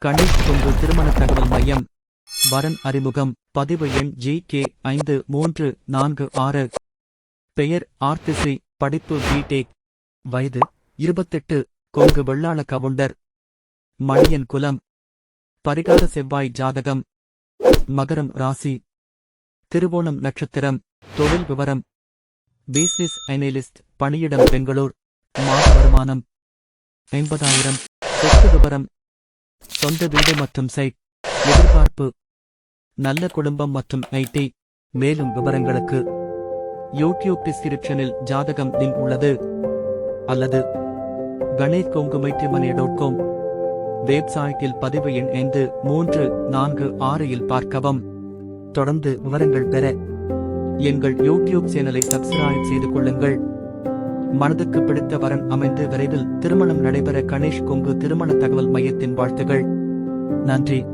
கணேஷ் கொங்கு திருமண தகவல் மையம். வரன் அறிமுகம். பதிவு எண் GK5346. பெயர் ஆர்த்திஸ்ரீ. படிப்பு B.Tech. வயது 28. கொங்கு வெள்ளாள கவுண்டர். மணியன் குலம். பரிகார செவ்வாய் ஜாதகம். மகரம் ராசி. திருவோணம் நட்சத்திரம். தொழில் விவரம். Business analyst. பணியிடம் பெங்களூர். மாத வருமானம் 50,000. சொத்து விவரம். சொந்த வீடு மற்றும் சைட். எதிர்பார்ப்பு. நல்ல குடும்பம் மற்றும் IT. மேலும் விவரங்களுக்கு யூடியூப் டிஸ்கிரிப்ஷனில் ஜாதகம் லிங்க் உள்ளது. அல்லது ganesh.com வெப்சைட்டில் பதிவு எண் 5346 பார்க்கவும். தொடர்ந்து விவரங்கள் பெற எங்கள் யூடியூப் சேனலை சப்ஸ்கிரைப் செய்து கொள்ளுங்கள். மனதுக்கு பிடித்த வரன் அமைந்து விரைவில் திருமணம் நடைபெற கணேஷ் கொங்கு திருமண தகவல் மையத்தின் வாழ்த்துகள். நன்றி.